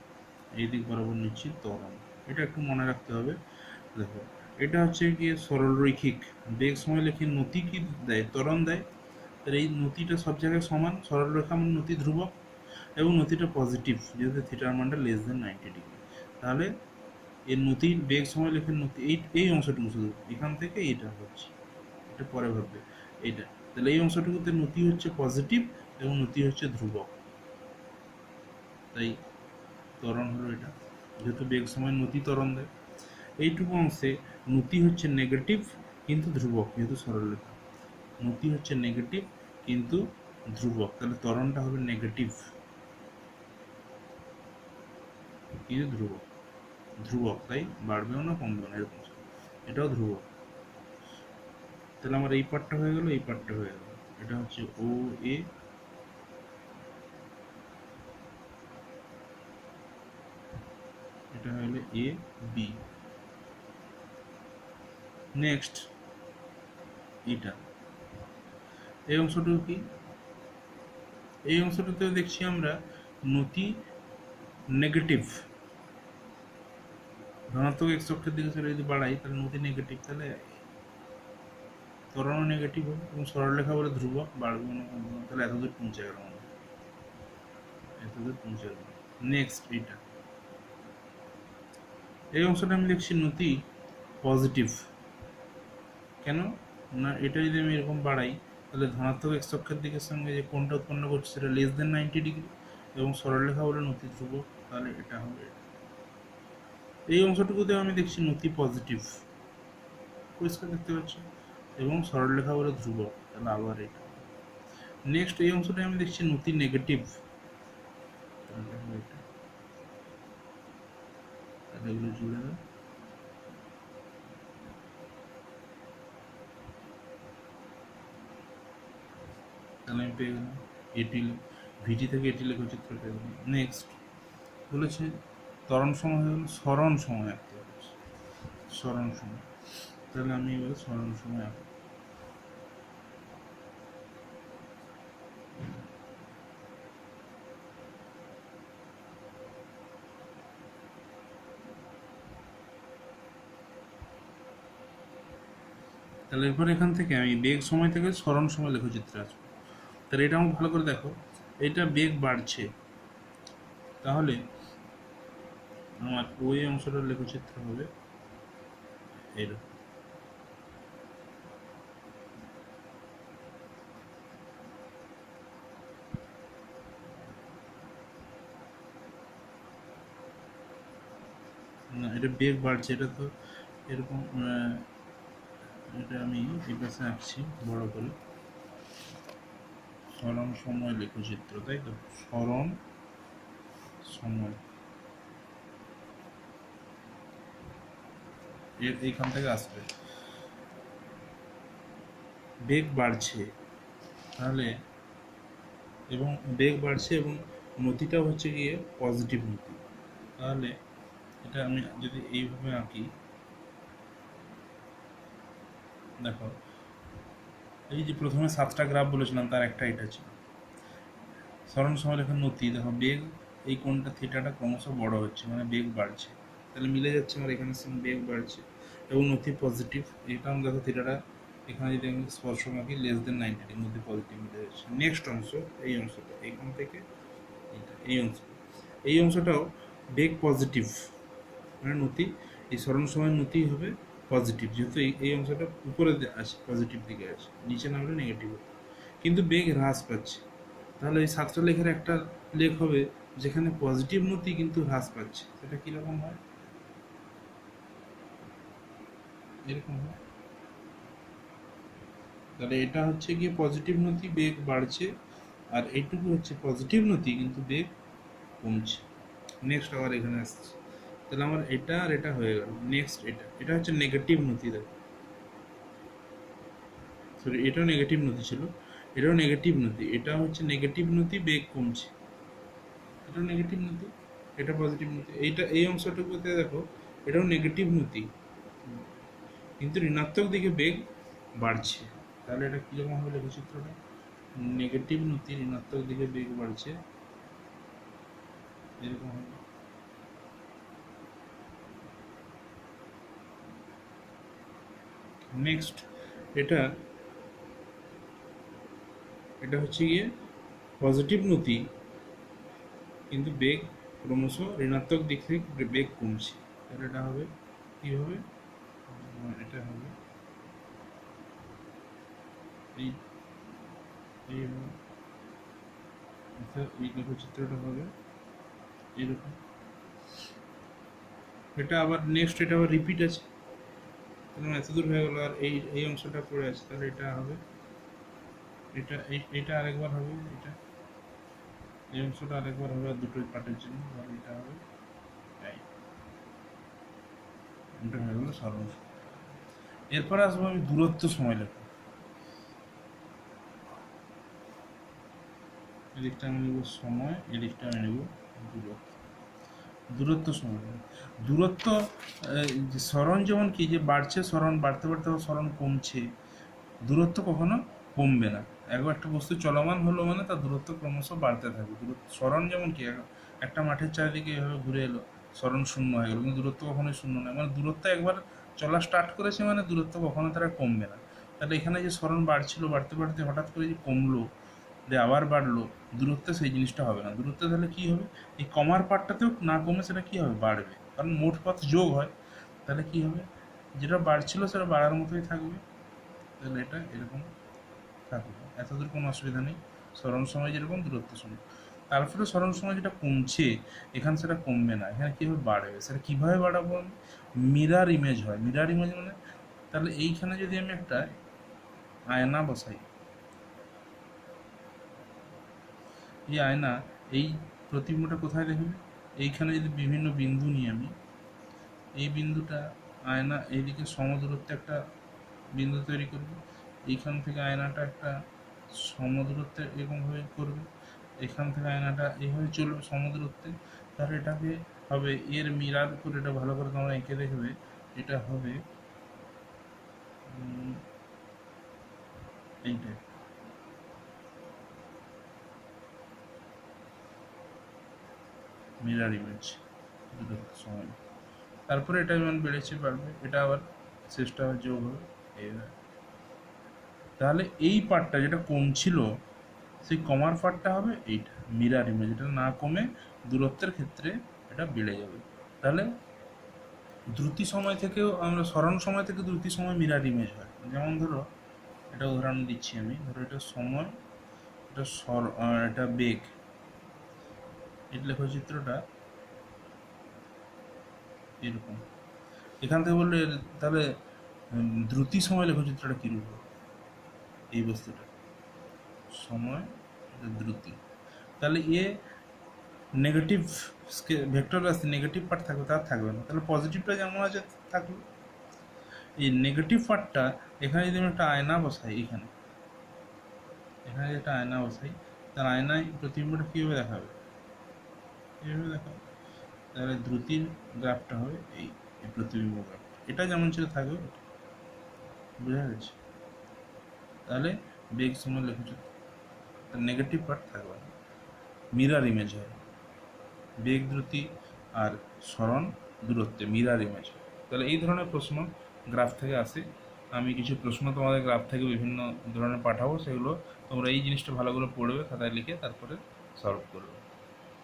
এই দিক বরাবর নিচ্ছি ত্বরণ। এটা একটু মনে রাখতে হবে। দেখো এটা হচ্ছে গিয়ে সরলরৈখিক বেগ সময় লেখে নতি কি দেয়? ত্বরণ দেয়। তাহলে এই নতিটা সব জায়গায় সমান, সরলরেখা মানে নতি ধ্রুবক এবং নতিটা পজিটিভ যেহেতু থিটার মানটা লেস দেন 90 ডিগ্রি। তাহলে এর নতির বেগ সময় লেখেন নতি এই অংশটুকু শুধু এখান থেকে এইটা হচ্ছে, এটা পরে ভাববে এইটা। তাহলে এই অংশটুকুতে নতি হচ্ছে পজিটিভ এবং নতি হচ্ছে ধ্রুবক, তাই ত্বরণ হলো এটা, যেহেতু বেগ সময় নতি ত্বরণ দেয়। এইটুকু অংশে নতি হচ্ছে নেগেটিভ কিন্তু ধ্রুবক, যেহেতু সরলরেখা নতি হচ্ছে নেগেটিভ কিন্তু ধ্রুবক, তাহলে ত্বরণটা হবে নেগেটিভ কিন্তু ধ্রুবক। ধ্রুবক তাই বাড়বেও না কমবেও না, এরকম এটাও ধ্রুবক। তাহলে আমার এই পার্টটা হয়ে গেল, এই পার্টটা হয়ে গেল। এটা হচ্ছে ও এ, এটা হলো এ বি। নেক্সট এটা এই অংশটুকু কি? এই অংশটাতেও দেখছি আমরা নতি নেগেটিভ, ধনাত্মক এক্স অক্ষের দিকে চলে যদি বাড়াই তাহলে নতি নেগেটিভ, তাহলে ত্বরণও নেগেটিভ হবে এবং সরলরেখা বলে ধ্রুবক, বাড়বে না কমবে না, তাহলে এতদূর পৌঁছে গেল, এতদূর পৌঁছে গেল। নেক্সট এটা এই অংশটা আমি লিখছি নতি পজিটিভ। কেন না? এটা যদি আমি এরকম বাড়াই তাহলে ধনাত্মক এক্স অক্ষের দিকের সঙ্গে যে কোণটা উৎপন্ন করছে সেটা লেস দেন 90 ডিগ্রি এবং সরলরেখা বলে নতি ধ্রুবক, তাহলে এটা হবে। এই অংশটুকুতেও আমি দেখছি নতি পজিটিভ, পরিষ্কার দেখতে পাচ্ছি, এবং সরলরেখা বলে ধ্রুবক, তাহলে আবার এটা। নেক্সট এই অংশটা আমি দেখছি নতি নেগেটিভ, তাহলে এটা, তাহলে এগুলো জুড়ে দেয়। তাহলে আমি পেয়ে গেলাম এটি, ভিটি থেকে এটি লেখচিত্র পেয়ে গেলাম। নেক্সট বলেছে ত্বরণ সময় হয়ে গেল, সরণ সময় আঁকতে বলেছে, সরণ সময়। তাহলে আমি এবার সরণ সময় আঁকবো। তাহলে এরপর এখান থেকে আমি বেগ সময় থেকে সরণ সময় লেখচিত্রে আসবো। তাহলে এটা আমার ভালো করে দেখো, এটা বেগ বাড়ছে, তাহলে আমার ওই অংশটার লেখচিত্র হবে এরকম। না, এটা বেগ বাড়ছে, এটা তো এরকম এটা আমি এই পাশে আঁকছি বড় করে, সরণ সময় লেখচিত্র, তাই তো, সরণ সময় এইখান থেকে আসবে, বেগ বাড়ছে, তাহলে এবং বেগ বাড়ছে এবং নতিটাও হচ্ছে গিয়ে পজিটিভ নতি। তাহলে এটা আমি যদি এইভাবে আঁকি, দেখো এই যে প্রথমে 7টা গ্রাফ বলেছিলাম তার একটা এটা ছিল সরণ সমরেখার নতি। দেখো বেগ, এই কোণটা থিটাটা ক্রমশ বড় হচ্ছে, মানে বেগ বাড়ছে, তাহলে মিলে যাচ্ছে আমার এখানে সঙ্গে বেগ বাড়ছে এবং নতি পজিটিভ। এটা আমি দেখো থিটাটা এখানে যদি আমি স্পর্শক আঁকি <90 নতি পজিটিভ মিলে যাচ্ছে। নেক্সট অংশ, এই অংশটা এইখান থেকে এই অংশটা, এই অংশটাও বেগ পজিটিভ, মানে নতি এই সরণ সময় নতি হবে পজিটিভ, যেহেতু এই অংশটা উপরে আছে, পজিটিভ দিকে আছে, নিচে নামলে নেগেটিভ হবে, কিন্তু বেগ হ্রাস পাচ্ছে। তাহলে এই 7টা লেখের একটা লেখ হবে যেখানে পজিটিভ নতি কিন্তু হ্রাস পাচ্ছে, সেটা কীরকম হয়, এরকম হয়। তাহলে এটা হচ্ছে গিয়ে পজিটিভ নতি, বেগ বাড়ছে, আর এইটুকু হচ্ছে পজিটিভ নতি কিন্তু বেগ কমছে। নেক্সট আবার এখানে আসছে, তাহলে আমার এটা আর এটা হয়ে গেল। নেক্সট এটা হচ্ছে নেগেটিভ নতি, দেখো সরি এটাও নেগেটিভ নতি ছিল, এটাও নেগেটিভ নতি, এটা হচ্ছে নেগেটিভ নতি, বেগ কমছে, এটাও নেগেটিভ নতি, এটা পজিটিভ নতি, এইটা এই অংশটুকুতে দেখো এটাও নেগেটিভ নতি কিন্তু ঋণাত্মক দিকে বেগ বাড়ছে। তাহলে এটা কীরকম হবে লেখচিত্রটা, নেগেটিভ নতি ঋণাত্মক দিকে বেগ বাড়ছে, এরকম হবে। নেক্সট এটা এটা হচ্ছে গিয়ে পজিটিভ নতি কিন্তু বেগ ক্রমশ ঋণাত্মক দিক থেকে বেগ কমছে, তাহলে এটা হবে কী হবে, এটা হবে এই এই এই লেখচিত্রটা হবে এরকম। এটা আবার নেক্সট এটা আবার রিপিট আছে, তাহলে এত দূর হয়ে গেলো, আর এই অংশটা পড়ে আছে, তাহলে এটা হবে এটা আরেকবার হবে, এটা এই অংশটা আরেকবার হবে, আর দুটোই পার্টের জন্য, তাহলে এটা হবে তাই, এটা হয়ে গেলো সরল। এরপরে আসবো আমি দূরত্ব সময় লেখা। এদিকটা আমি নেব সময়, এদিকটা আমি নেব দূরত্ব। দূরত্ব সময়, দূরত্ব সরণ যেমন কি যে বাড়ছে, সরণ বাড়তে বাড়তে সরণ কমছে, দূরত্ব কখনো কমবে না। একবার একটা বস্তু চলমান হলো মানে তার দূরত্ব ক্রমশ বাড়তে থাকবে। দূরত্ব সরণ যেমন কি একটা মাঠের চারিদিকে এভাবে ঘুরে এলো, সরণ শূন্য হয়ে গেল, কিন্তু দূরত্ব কখনোই শূন্য নয়, মানে দূরত্ব একবার চলা স্টার্ট করেছে মানে দূরত্ব কখনো তারা কমবে না। তাহলে এখানে যে সরণ বাড়ছিল, বাড়তে বাড়তে হঠাৎ করে যে কমলো, যে আবার বাড়লো, দূরত্বে সেই জিনিসটা হবে না। দূরত্বে তাহলে কী হবে, এই কমার পার্টটাতেও না কমে সেটা কী হবে, বাড়বে, কারণ মোট পথ যোগ হয়। তাহলে কী হবে, যেটা বাড়ছিল সেটা বাড়ার মতোই থাকবে, তাহলে এটা এরকম থাকবে, এতদূর কোনো অসুবিধা নেই। সরণ সময় যেরকম দূরত্ব সময়, তারপরে সরণ সময় যেটা কমছে এখানে সেটা কমবে না, এখানে কীভাবে বাড়বে, সেটা কীভাবে বাড়াবো আমি, মিরার ইমেজ হয়। মিরার ইমেজ মানে, তাহলে এইখানে যদি আমি একটা আয়না বসাই, এই আয়না, এই প্রতিবিম্বটা কোথায় দেখবে, এইখানে যদি বিভিন্ন বিন্দু নিই আমি, এই বিন্দুটা আয়না এইদিকে সমদূরত্বে একটা বিন্দু তৈরি করবে, এইখান থেকে আয়নাটা একটা সমদূরত্বে এরকমভাবে করবে, এখান থেকে আয়নাটা এইভাবে চলবে সমদূরত্বে, তাহলে এটাকে হবে এর মিরার করে, এটা ভালো করে তোমরা এঁকে দেখবে, এটা হবে এইটাই মিরার ইমেজ দূরত্ব সময়। তারপরে এটা যেমন বেড়েছে বাড়বে, এটা আবার শেষটা আবার যোগ হবে, এইভাবে তাহলে এই পার্টটা যেটা কমছিল সেই কমার পার্টটা হবে এইটা মিরার ইমেজ, এটা না কমে দূরত্বের ক্ষেত্রে এটা বেড়ে যাবে। তাহলে দ্রুতি সময় থেকেও আমরা স্মরণ সময় থেকে দ্রুতি সময় মিরার ইমেজ হয়। যেমন ধরো এটা উদাহরণ দিচ্ছি আমি, ধরো এটা সময়, এটা এটা বেগ, এই লেখচিত্রটা এরকম। এখান থেকে বললে তাহলে দ্রুতি সময় লেখচিত্রটা কীরূপ হবে, এই বস্তুটা সময় দ্রুতি, তাহলে নেগেটিভ ভেক্টর আসছে, নেগেটিভ পার্ট থাকবে, তার থাকবে না, তাহলে পজিটিভটা যেমন আছে থাকবে। এই নেগেটিভ পার্টটা এখানে যদি আমি একটা আয়না বসাই, এখানে যদি একটা আয়না বসাই, তার আয়নায় প্রতিবিম্বটা কীভাবে দেখাবে, এইভাবে দেখাবে। তাহলে দ্রুতির গ্রাফটা হবে এই প্রতিবিম্ব গ্রাফ, এটা যেমন ছিল থাকবে, বোঝা গেছে। তাহলে বেগ সময় লেখচিত্র নেগেটিভ পার্ট থাকবে না, মিরার ইমেজ হয়, বেগ দ্রুতি আর স্মরণ দূরত্বে মিরার ইমেজ। তাহলে এই ধরনের প্রশ্ন গ্রাফ থেকে আসে। আমি কিছু প্রশ্ন তোমাদের গ্রাফ থেকে বিভিন্ন ধরনের পাঠাবো, সেগুলো তোমরা এই জিনিসটা ভালো করে পড়বে, খাতায় লিখে তারপরে সলভ করবে।